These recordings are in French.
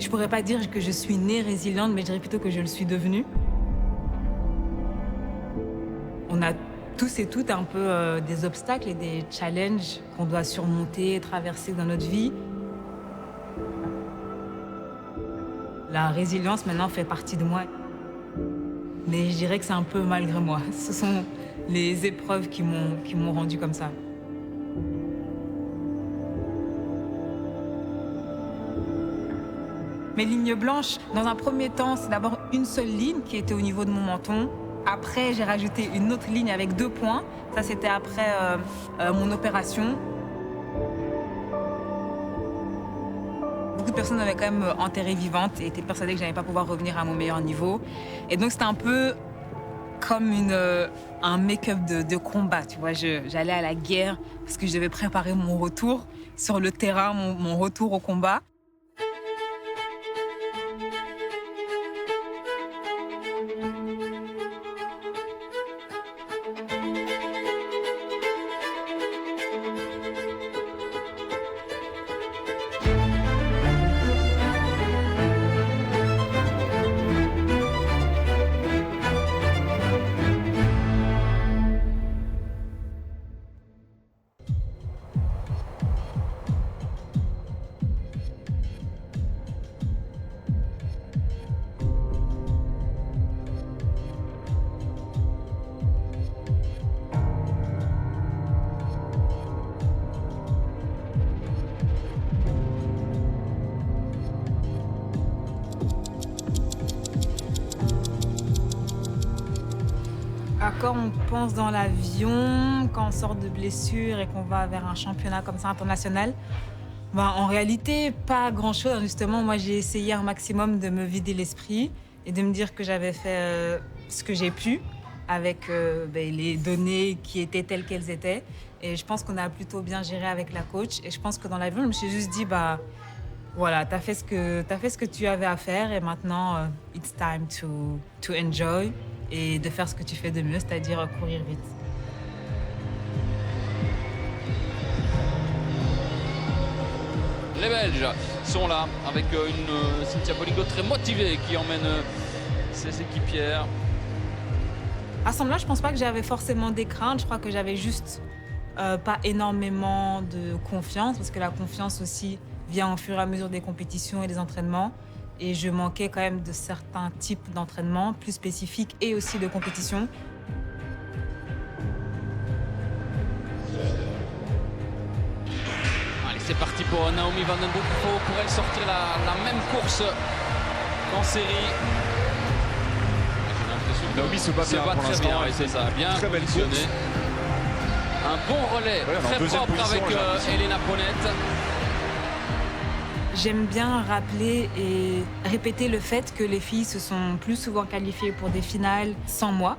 Je pourrais pas dire que je suis née résiliente, mais je dirais plutôt que je le suis devenue. On a tous et toutes un peu des obstacles et des challenges qu'on doit surmonter et traverser dans notre vie. La résilience maintenant fait partie de moi. Mais je dirais que c'est un peu malgré moi. Ce sont les épreuves qui m'ont rendue comme ça. Mes lignes blanches, dans un premier temps, c'est d'abord une seule ligne qui était au niveau de mon menton. Après, j'ai rajouté une autre ligne avec 2 points. Ça, c'était après mon opération. Beaucoup de personnes m'avaient quand même enterrée vivante et étaient persuadées que je n'allais pas pouvoir revenir à mon meilleur niveau. Et donc, c'était un peu comme un make-up de combat, tu vois. J'allais à la guerre parce que je devais préparer mon retour sur le terrain, mon retour au combat. Quand on pense dans l'avion, quand on sort de blessure et qu'on va vers un championnat comme ça international, en réalité, pas grand-chose. Justement, moi, j'ai essayé un maximum de me vider l'esprit et de me dire que j'avais fait ce que j'ai pu avec les données qui étaient telles qu'elles étaient. Et je pense qu'on a plutôt bien géré avec la coach. Et je pense que dans l'avion, je me suis juste dit, voilà, t'as fait ce que tu avais à faire et maintenant, it's time to enjoy et de faire ce que tu fais de mieux, c'est-à-dire courir vite. Les Belges sont là avec une Cynthia Bolingo très motivée qui emmène ses équipières. À ce moment-là, je pense pas que j'avais forcément des craintes. Je crois que j'avais juste pas énormément de confiance parce que la confiance aussi vient au fur et à mesure des compétitions et des entraînements. Et je manquais quand même de certains types d'entraînements plus spécifiques et aussi de compétition. Allez, c'est parti pour Naomi Van den Broek. Il faut pour elle sortir la même course qu'en série. Naomi se bat bien pour très l'instant. bien, oui, c'est ça, bien très belle positionné. course. Un bon relais, très propre avec Elena Ponette. J'aime bien rappeler et répéter le fait que les filles se sont plus souvent qualifiées pour des finales sans moi.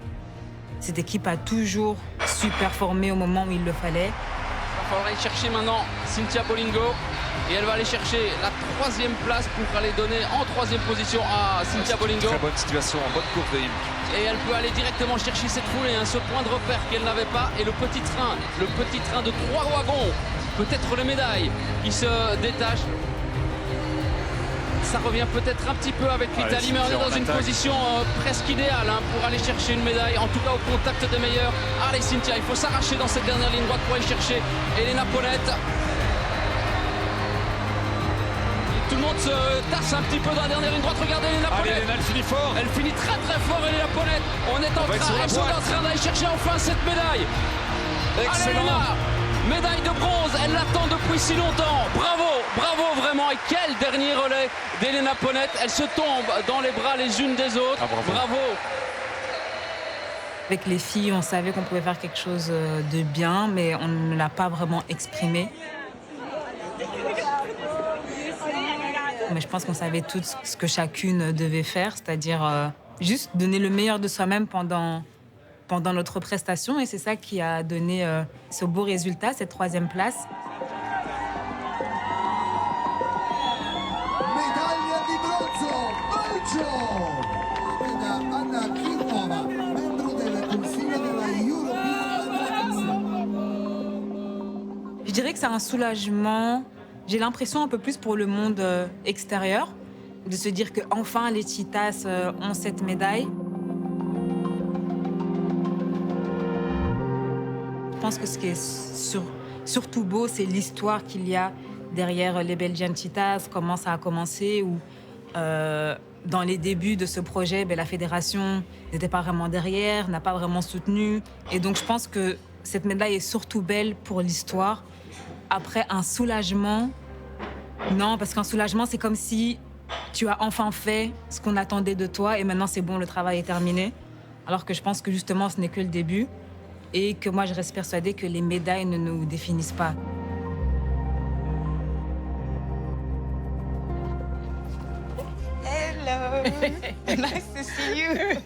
Cette équipe a toujours su performer au moment où il le fallait. Il va falloir aller chercher maintenant Cynthia Bolingo. Et elle va aller chercher la 3e place pour aller donner en 3e position à Cynthia Bolingo. Très bonne situation, en bonne course de Himk. Et elle peut aller directement chercher cette foulée, ce point de repère qu'elle n'avait pas. Et le petit train de 3 wagons, peut-être les médailles qui se détachent. Ça revient peut-être un petit peu avec l'Italie, mais on est dans une position presque idéale pour aller chercher une médaille, en tout cas au contact des meilleurs. Allez Cynthia, il faut s'arracher dans cette dernière ligne droite pour aller chercher Elena Ponette. Tout le monde se tasse un petit peu dans la dernière ligne droite. Regardez Elena Ponette. Elena, elle finit fort. Elle finit très très fort, Elena Ponette. Elles sont en train d'aller chercher enfin cette médaille. Excellent. Allez, Elena, médaille de bronze, elle l'attend depuis si longtemps. Bravo, bravo vraiment. Et quel dernier relais d'Elena Ponette. Elle se tombe dans les bras les unes des autres. Bravo. Avec les filles, on savait qu'on pouvait faire quelque chose de bien, mais on ne l'a pas vraiment exprimé. Mais je pense qu'on savait toutes ce que chacune devait faire, c'est-à-dire juste donner le meilleur de soi-même pendant notre prestation. Et c'est ça qui a donné ce beau résultat, cette 3e place. Medaglia di bronzo, Belgio! Anna Klimova, membro del Consiglio della European Federation. Je dirais que c'est un soulagement. J'ai l'impression un peu plus pour le monde extérieur, de se dire qu'enfin les Cheetahs ont cette médaille. Je pense que ce qui est surtout beau, c'est l'histoire qu'il y a derrière les Belgian Cheetahs, comment ça a commencé, où dans les débuts de ce projet, la fédération n'était pas vraiment derrière, n'a pas vraiment soutenu. Et donc je pense que cette médaille est surtout belle pour l'histoire. Après, un soulagement, non, parce qu'un soulagement, c'est comme si tu as enfin fait ce qu'on attendait de toi et maintenant c'est bon, le travail est terminé. Alors que je pense que justement, ce n'est que le début et que moi, je reste persuadée que les médailles ne nous définissent pas. Hello, nice to see you.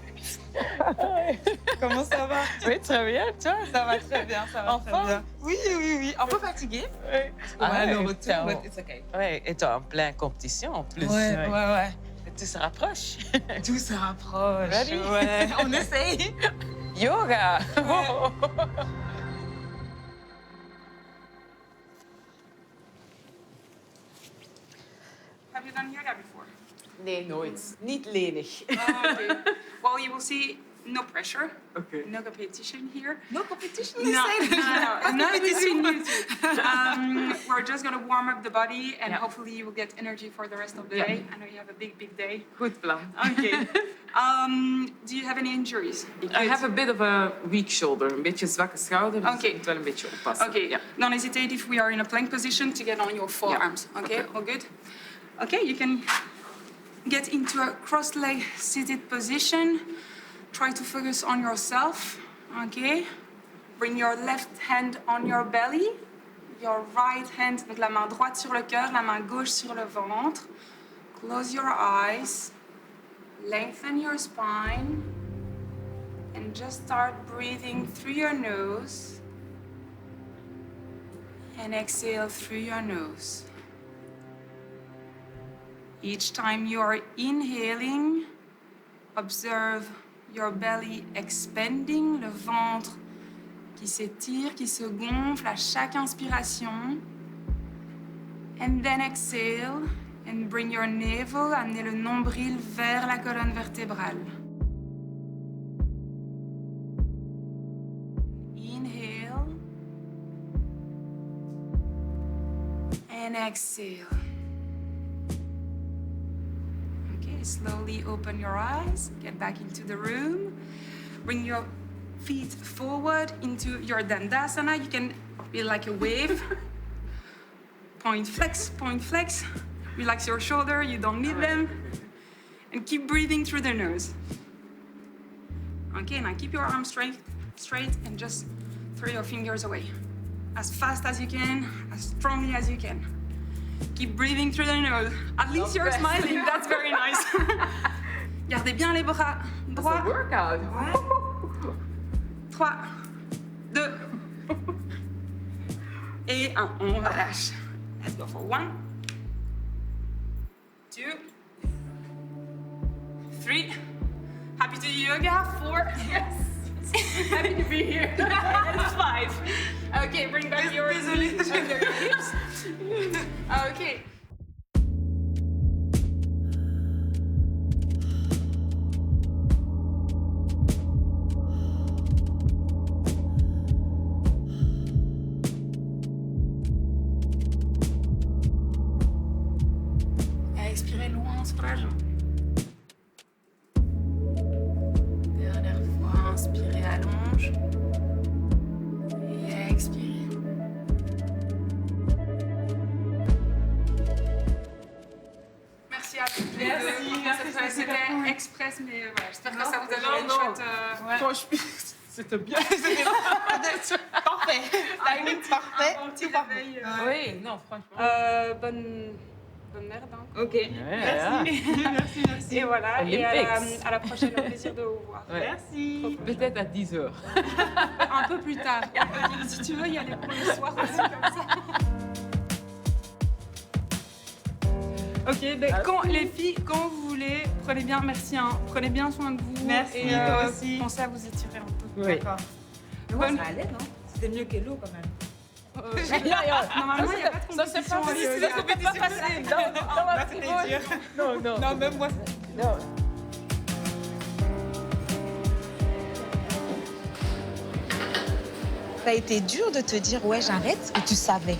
Comment ça va? Oui, très bien, toi? Ça va très bien, ça va très bien. Oui, oui, oui. Un peu fatigué. Oui. Le retour, but it's okay. Oui, et toi en pleine compétition en plus. Ouais. Et tout se rapproche. Tout se rapproche. Ready? Ouais, on essaye. Yoga! Have you done yoga before? Nee, nooit. Niet lenig. Okay. Well, you will see no pressure, Okay. no competition here. No competition, No, not between you two. We're just going to warm up the body and hopefully you will get energy for the rest of the day. I know you have a big day. Goed plan. Okay. Do you have any injuries? I have a bit of a weak shoulder, een beetje zwakke schouder, dus Okay. ik moet wel een beetje oppassen. Okay, Ja. don't hesitate if we are in a plank position to get on your forearms. Okay, Okay. all good? Okay, you can get into a cross-leg seated position. Try to focus on yourself, okay? Bring your left hand on your belly, your right hand, donc la main droite sur le cœur, la main gauche sur le ventre. Close your eyes, lengthen your spine, and just start breathing through your nose and exhale through your nose. Each time you are inhaling, observe your belly expanding, le ventre qui s'étire, qui se gonfle à chaque inspiration. And then exhale and bring your navel, amenez le nombril vers la colonne vertébrale. Inhale and exhale. Slowly open your eyes, get back into the room. Bring your feet forward into your Dandasana. You can be like a wave. Point, flex, Relax your shoulder, you don't need them. And keep breathing through the nose. Okay, now keep your arms straight and just throw your fingers away. As fast as you can, as strongly as you can. Keep breathing through the nose. At least you're smiling. That's very nice. Gardez bien les bras droits. It's a workout. 3, 2 et 1. On relâche. Let's go for 1, 2, 3. Happy to do yoga. 4. Yes. Happy to be here. And 5. Okay, bring back your hips. Okay. Expirez loin, soulage. Dernière fois, inspirez, allonge. Et expirez. Merci à toutes les deux. C'était express, mais voilà, j'espère que ça vous a fait une chouette... C'était bien. Parfait. Timing parfait. Un petit réveil. Oui, non, franchement. Bonne merde. Hein. Ok. Merci. Merci. Et voilà, et Olympics. à la prochaine, au plaisir de vous voir. Ouais. Merci. Peut-être à 10h. Un peu plus tard. Si tu veux y aller pour le soir aussi, comme ça. Ok, ben, les filles, quand vous voulez, prenez bien, merci, hein, prenez bien soin de vous. Merci, et toi aussi. pensez à vous étirer un peu. Oui. D'accord. Bonne- Ça allait, non? C'était mieux que l'eau quand même. Normalement, il n'y a pas de Ça, c'est compétition. pas facile. Non, Non, même moi. non. Ça a été dur de te dire, ouais, j'arrête, ou tu savais?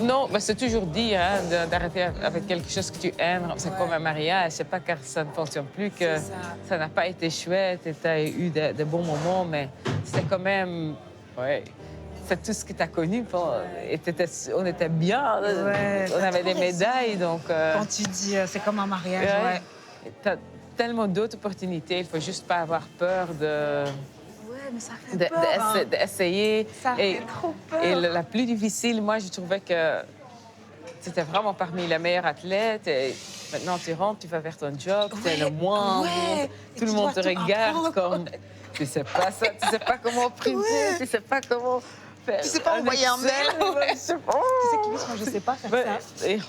Non, mais c'est toujours dit hein, d'arrêter avec quelque chose que tu aimes. C'est comme un mariage, c'est pas car ça ne fonctionne plus que ça n'a pas été chouette et tu as eu de bons moments, mais c'est quand même. Ouais. C'est tout ce que tu as connu. Et on était bien, Ouais, on t'as avait trop des raison. médailles. Donc, Quand tu dis, c'est comme un mariage, ouais. tu as tellement d'autres opportunités, il faut juste pas avoir peur Ouais, mais ça fait peur. Hein. d'essayer. Ça Et- fait trop peur. Et la plus difficile, moi, je trouvais que c'était vraiment parmi les meilleurs athlètes. Et maintenant, tu rentres, tu vas faire ton job, tu es le moindre. ouais. Et Tout le tu monde dois te tout regarde apprendre. comme... Tu sais pas ça, tu sais pas comment printer, tu sais pas comment faire... Tu sais pas envoyer un mail. Je sais pas. Tu sais que moi, je sais pas faire ça. Et,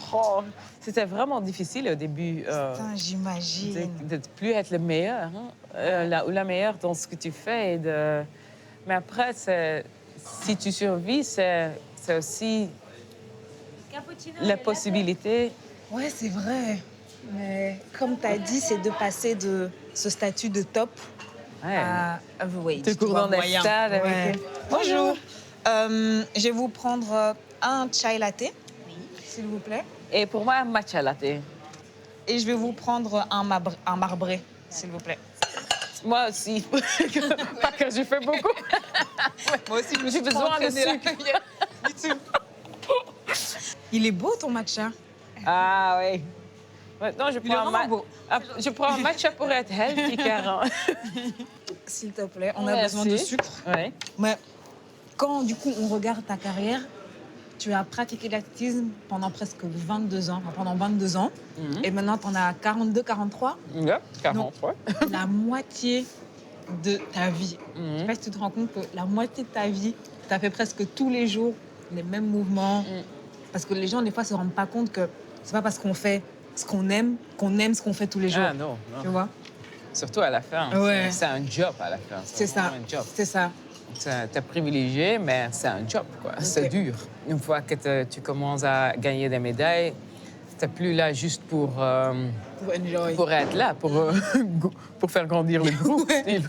c'était vraiment difficile au début. Putain, j'imagine. De ne plus être le meilleur, hein, ou la meilleure dans ce que tu fais. Mais après, si tu survis, c'est aussi la possibilité. Ouais, c'est vrai. Mais comme tu as dit, c'est de passer de ce statut de top Ouais. à heavyweight. Tu cours dans des moyen. stades avec... Ouais. Bonjour. Je vais vous prendre un chai latte, s'il vous plaît. Et pour moi, un matcha latte. Et je vais vous prendre un marbré, s'il vous plaît. Moi aussi. Pas que je fais beaucoup. Moi aussi, J'ai besoin de sucre. Il est beau, ton matcha. Ah oui. Maintenant, je Il est prends, vraiment beau. je prends un matcha pour être healthy, Karen. S'il te plaît, on a Merci. besoin de sucre. Oui. Mais quand, du coup, on regarde ta carrière, tu as pratiqué l'athlétisme pendant presque 22 ans, enfin, pendant 22 ans. Et maintenant, tu en as 42, 43. Yeah, 43. La moitié de ta vie. Je ne sais pas si tu te rends compte que la moitié de ta vie, tu as fait presque tous les jours les mêmes mouvements. Parce que les gens, des fois, ne se rendent pas compte que c'est pas parce qu'on fait ce qu'on aime ce qu'on fait tous les jours. Ah non, non. Tu vois? Surtout à la fin. Ouais. C'est un job à la fin. C'est ça. vraiment un job. C'est ça. T'es privilégié, mais c'est un job, quoi. C'est dur. Une fois que tu commences à gagner des médailles, t'es plus là juste pour Enjoy. pour être là, pour faire grandir le groupe. Ouais,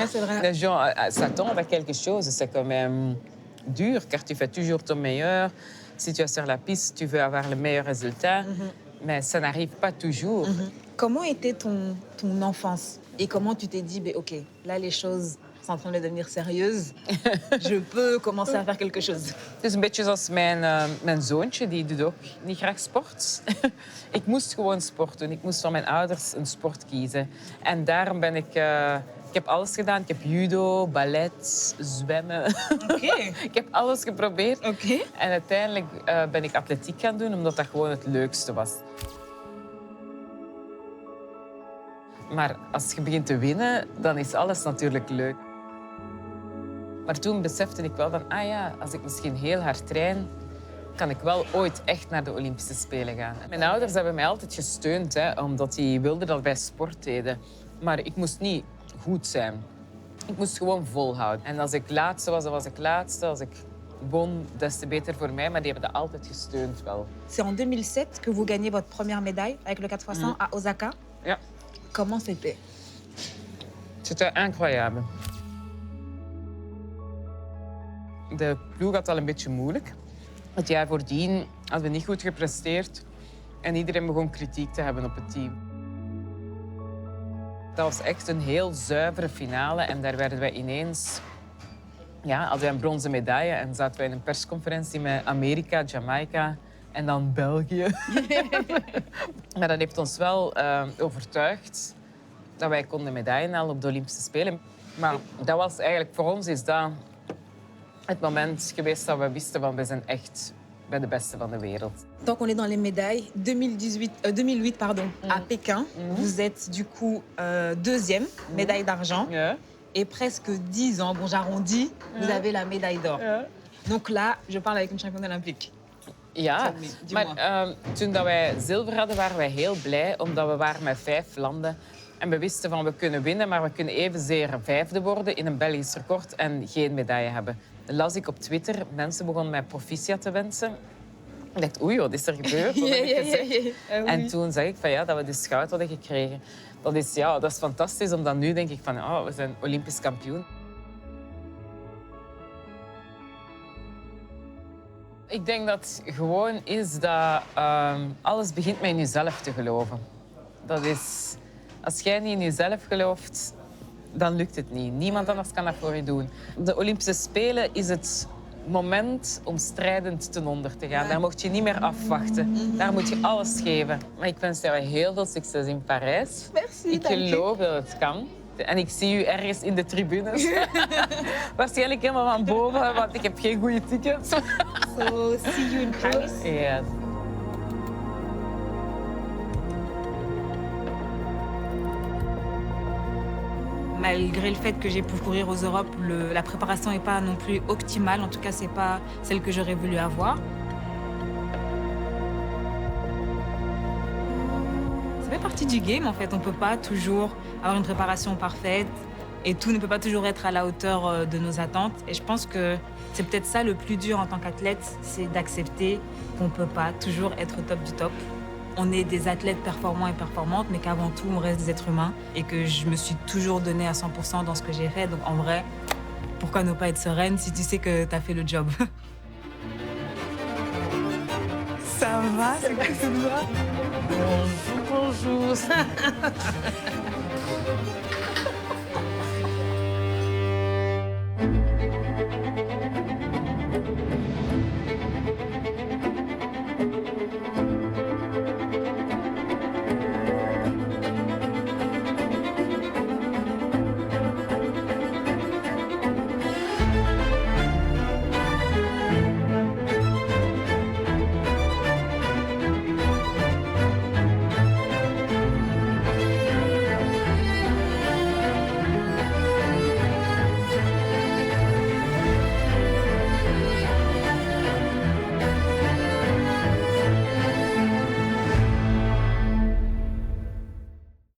c'est vrai. Les gens s'attendent à quelque chose et c'est quand même dur, car tu fais toujours ton meilleur. Si tu es sur la piste, tu veux avoir le meilleur résultat, mais ça n'arrive pas toujours. Comment était ton enfance? Et comment tu t'es dit, ben, OK, là, les choses sont en train de devenir sérieuses. Je peux commencer à faire quelque chose. Het is een beetje zoals mijn zoontje, die doet ook niet graag sport. Ik moest gewoon sporten. Ik moest van mijn ouders een sport kiezen. En daarom ben ik... ik heb alles gedaan. Ik heb judo, ballet, zwemmen. OK. Ik heb alles geprobeerd. OK. En uiteindelijk ben ik atletiek gaan doen, omdat dat gewoon het leukste was. Maar als je begint te winnen, dan is alles natuurlijk leuk. Maar toen besefte ik wel van, ah ja, als ik misschien heel hard train, kan ik wel ooit echt naar de Olympische Spelen gaan. Mijn ouders hebben mij altijd gesteund, hè, omdat die wilden dat wij sport deden. Maar ik moest niet goed zijn. Ik moest gewoon volhouden. En als ik laatste was, dan was ik laatste. Als ik won, des te beter voor mij. Maar die hebben dat altijd gesteund wel. C'est en 2007 que vous gagnez votre première médaille avec le 4x100 à Osaka. Ja, Comment c'était? c'était incroyable. De ploeg had al een beetje moeilijk. Het jaar voordien hadden we niet goed gepresteerd. En iedereen begon kritiek te hebben op het team. Dat was echt een heel zuivere finale. En daar werden wij ineens... Ja, hadden wij een bronzen medaille. En zaten wij in een persconferentie met Amerika, Jamaica en dan België. Maar dat heeft ons wel overtuigd dat wij konden medaille halen op de Olympische Spelen. Maar dat was eigenlijk, voor ons is dat het moment geweest dat we wisten van we zijn echt bij de beste van de wereld. Tant qu'on est dans les médailles, 2008 pardon, à Pékin, vous êtes du coup deuxième, médaille d'argent. Ja. Et presque 10 ans, bon j'arrondis, vous avez la médaille d'or. Donc là, je parle avec une championne olympique. Ja, Dis-moi. maar toen dat wij zilver hadden, waren wij heel blij, omdat we waren met 5 landen. En we wisten van we kunnen winnen, maar we kunnen evenzeer vijfde worden in een Belgisch record en geen medaille hebben. las ik op Twitter, mensen begonnen mij proficiat te wensen. Ik dacht, oei, wat is er gebeurd? Wat heb ik gezegd? En toen zag ik van, ja, dat we dus goud hadden gekregen. Dat is fantastisch, omdat nu denk ik van, we zijn Olympisch kampioen. Ik denk dat het gewoon is dat alles begint met in jezelf te geloven. Dat is, als jij niet in jezelf gelooft, dan lukt het niet. Niemand anders kan dat voor je doen. De Olympische Spelen is het moment om strijdend ten onder te gaan. Daar mocht je niet meer afwachten. Daar moet je alles geven. Maar ik wens jou heel veel succes in Parijs. Merci, ik geloof dat het kan. En ik zie u ergens in de tribunes. Waarschijnlijk helemaal van boven, want ik heb geen goede tickets. So, see you in Paris. Yes. Malgré le fait que j'ai pu courir aux Europes, la préparation n'est pas non plus optimale. En tout cas, c'est pas celle que j'aurais voulu avoir. Ça fait partie du game, en fait. On ne peut pas toujours avoir une préparation parfaite et tout ne peut pas toujours être à la hauteur de nos attentes. Et je pense que c'est peut-être ça le plus dur en tant qu'athlète, c'est d'accepter qu'on ne peut pas toujours être au top du top. On est des athlètes performants et performantes, mais qu'avant tout, on reste des êtres humains et que je me suis toujours donnée à 100% dans ce que j'ai fait. Donc en vrai, pourquoi ne pas être sereine si tu sais que tu as fait le job? Ça va, c'est quoi ce doigt? Bonjour, bonjour.